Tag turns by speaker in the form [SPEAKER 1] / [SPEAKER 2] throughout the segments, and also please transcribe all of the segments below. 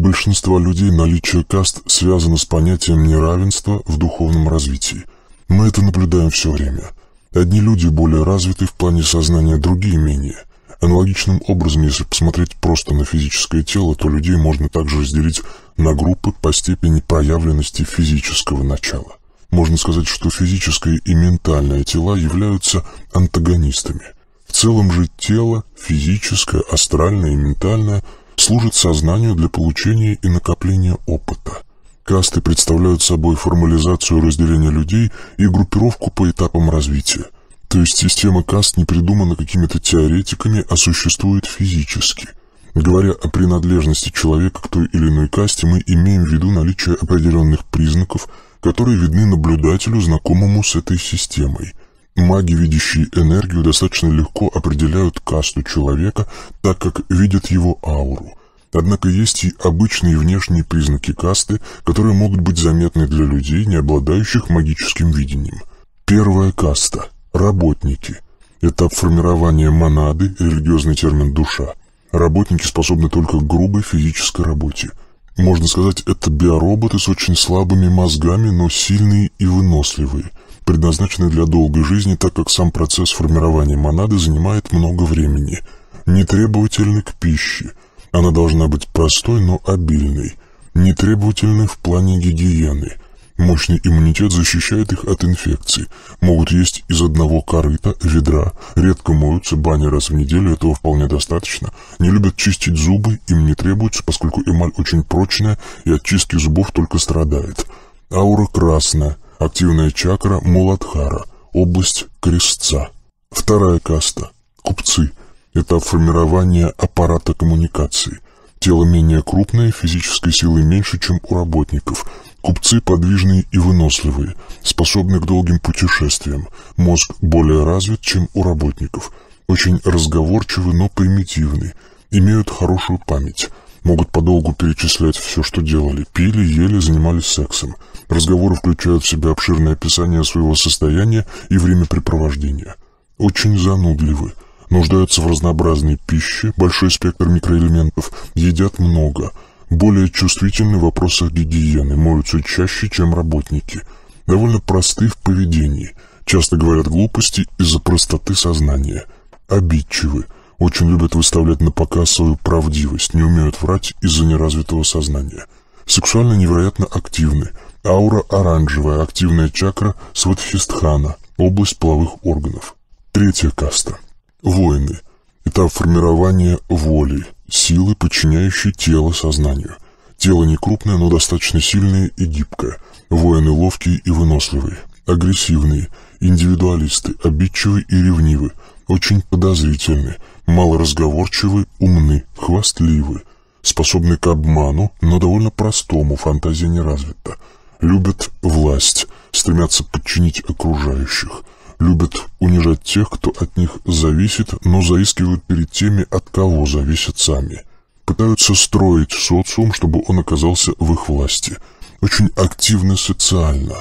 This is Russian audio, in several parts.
[SPEAKER 1] большинства людей наличие каст связано с понятием неравенства в духовном развитии. Мы это наблюдаем все время. Одни люди более развиты в плане сознания, другие менее. Аналогичным образом, если посмотреть просто на физическое тело, то людей можно также разделить на группы по степени проявленности физического начала. Можно сказать, что физическое и ментальное тела являются антагонистами. В целом же тело, физическое, астральное и ментальное, служит сознанию для получения и накопления опыта. Касты представляют собой формализацию разделения людей и группировку по этапам развития. То есть система каст не придумана какими-то теоретиками, а существует физически. Говоря о принадлежности человека к той или иной касте, мы имеем в виду наличие определенных признаков, которые видны наблюдателю, знакомому с этой системой. Маги, видящие энергию, достаточно легко определяют касту человека, так как видят его ауру. Однако есть и обычные внешние признаки касты, которые могут быть заметны для людей, не обладающих магическим видением. Первая каста – работники. Этап формирования монады, религиозный термин «душа». Работники способны только к грубой физической работе. Можно сказать, это биороботы с очень слабыми мозгами, но сильные и выносливые, предназначенные для долгой жизни, так как сам процесс формирования монады занимает много времени. Не требовательны к пище. Она должна быть простой, но обильной. Не требовательны в плане гигиены. Мощный иммунитет защищает их от инфекций. Могут есть из одного корыта, ведра. Редко моются, баня раз в неделю, этого вполне достаточно. Не любят чистить зубы, им не требуется, поскольку эмаль очень прочная и от чистки зубов только страдает. Аура красная. Активная чакра Муладхара. Область крестца. Вторая каста. Купцы. Этап формирования аппарата коммуникации. Тело менее крупное, физической силы меньше, чем у работников. Купцы подвижные и выносливые, способны к долгим путешествиям. Мозг более развит, чем у работников. Очень разговорчивы, но примитивны. Имеют хорошую память. Могут подолгу перечислять все, что делали. Пили, ели, занимались сексом. Разговоры включают в себя обширное описание своего состояния и времяпрепровождения. Очень занудливы. Нуждаются в разнообразной пище, большой спектр микроэлементов, едят много, более чувствительны в вопросах гигиены, моются чаще, чем работники, довольно просты в поведении, часто говорят глупости из-за простоты сознания, обидчивы, очень любят выставлять на показ свою правдивость, не умеют врать из-за неразвитого сознания, сексуально невероятно активны, аура оранжевая, активная чакра Сватхистхана, область половых органов. Третья каста. Воины. Этап формирования воли, силы, подчиняющей тело сознанию. Тело не крупное, но достаточно сильное и гибкое. Воины ловкие и выносливые, агрессивные, индивидуалисты, обидчивы и ревнивы, очень подозрительны, малоразговорчивы, умны, хвастливы, способны к обману, но довольно простому, фантазия не развита. Любят власть, стремятся подчинить окружающих. Любят унижать тех, кто от них зависит, но заискивают перед теми, от кого зависят сами. Пытаются строить социум, чтобы он оказался в их власти. Очень активны социально.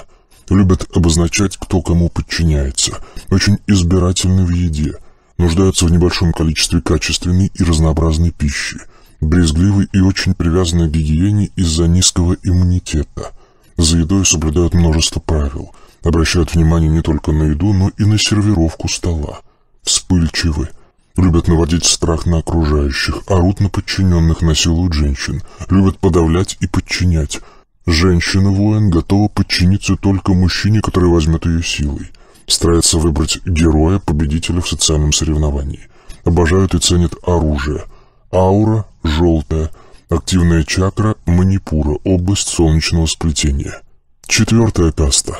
[SPEAKER 1] Любят обозначать, кто кому подчиняется. Очень избирательны в еде. Нуждаются в небольшом количестве качественной и разнообразной пищи. Брезгливы и очень привязаны к гигиене из-за низкого иммунитета. За едой соблюдают множество правил. Обращают внимание не только на еду, но и на сервировку стола. Вспыльчивы. Любят наводить страх на окружающих, орут на подчиненных, насилуют женщин. Любят подавлять и подчинять. Женщина-воин готова подчиниться только мужчине, который возьмет ее силой. Старается выбрать героя, победителя в социальном соревновании. Обожают и ценят оружие. Аура желтая. Активная чакра Манипура, область солнечного сплетения. Четвертая каста.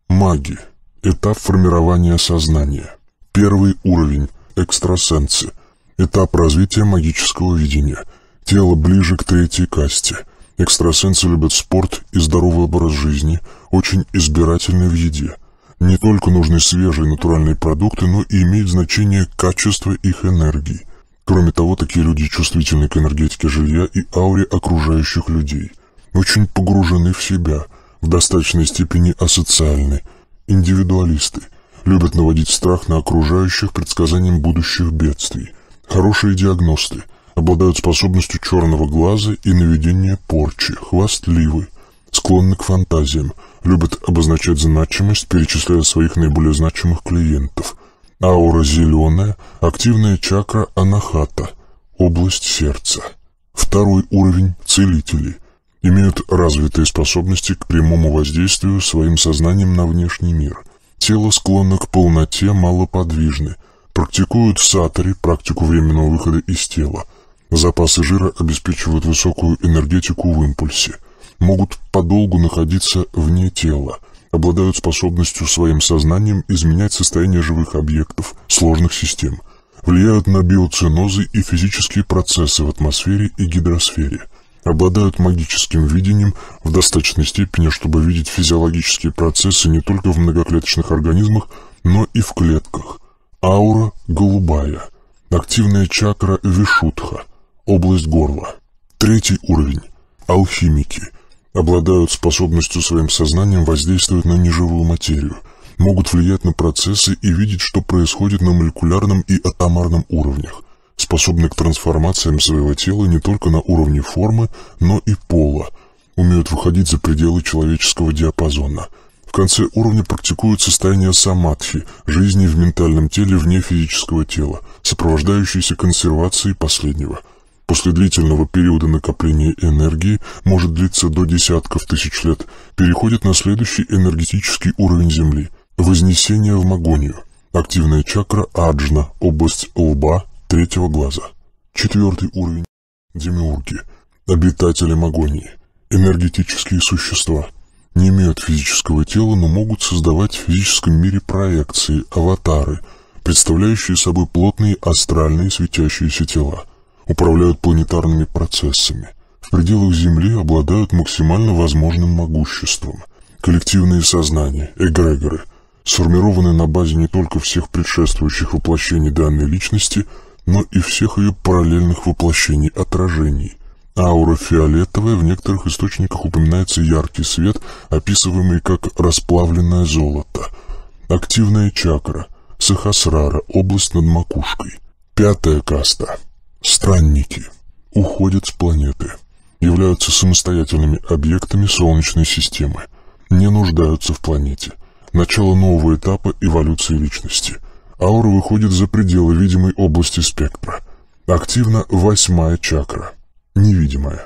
[SPEAKER 1] Маги. Этап формирования сознания. Первый уровень. Экстрасенсы. Этап развития магического видения. Тело ближе к третьей касте. Экстрасенсы любят спорт и здоровый образ жизни, очень избирательны в еде. Не только нужны свежие натуральные продукты, но и имеет значение качество их энергии. Кроме того, такие люди чувствительны к энергетике жилья и ауре окружающих людей. Очень погружены в себя, в достаточной степени асоциальны, индивидуалисты, любят наводить страх на окружающих предсказанием будущих бедствий, хорошие диагносты, обладают способностью черного глаза и наведения порчи, хвастливы, склонны к фантазиям, любят обозначать значимость, перечисляя своих наиболее значимых клиентов. Аура зеленая, активная чакра анахата, область сердца. Второй уровень – целители. Имеют развитые способности к прямому воздействию своим сознанием на внешний мир. Тело склонно к полноте, малоподвижны. Практикуют сатори, практику временного выхода из тела. Запасы жира обеспечивают высокую энергетику в импульсе. Могут подолгу находиться вне тела. Обладают способностью своим сознанием изменять состояние живых объектов, сложных систем. Влияют на биоценозы и физические процессы в атмосфере и гидросфере. Обладают магическим видением в достаточной степени, чтобы видеть физиологические процессы не только в многоклеточных организмах, но и в клетках. Аура голубая. Активная чакра вишудха, область горла. Третий уровень. Алхимики. Обладают способностью своим сознанием воздействовать на неживую материю. Могут влиять на процессы и видеть, что происходит на молекулярном и атомарном уровнях. Способны к трансформациям своего тела не только на уровне формы, но и пола. Умеют выходить за пределы человеческого диапазона. В конце уровня практикуют состояние самадхи, жизни в ментальном теле вне физического тела, сопровождающейся консервацией последнего. После длительного периода накопления энергии, может длиться до десятков тысяч лет, переходит на следующий энергетический уровень Земли – вознесение в Магонию. Активная чакра аджна, область лба, третьего глаза. Четвертый уровень – демиурги, обитатели Магонии, энергетические существа. Не имеют физического тела, но могут создавать в физическом мире проекции, аватары, представляющие собой плотные астральные светящиеся тела. Управляют планетарными процессами. В пределах Земли обладают максимально возможным могуществом. Коллективные сознания, эгрегоры, сформированы на базе не только всех предшествующих воплощений данной личности, но и всех ее параллельных воплощений, отражений. Аура фиолетовая, в некоторых источниках упоминается яркий свет, описываемый как расплавленное золото. Активная чакра, сахасрара, область над макушкой. Пятая каста. Странники. Уходят с планеты. Являются самостоятельными объектами Солнечной системы. Не нуждаются в планете. Начало нового этапа эволюции личности. Аура выходит за пределы видимой области спектра. Активна 8-я чакра. Невидимая.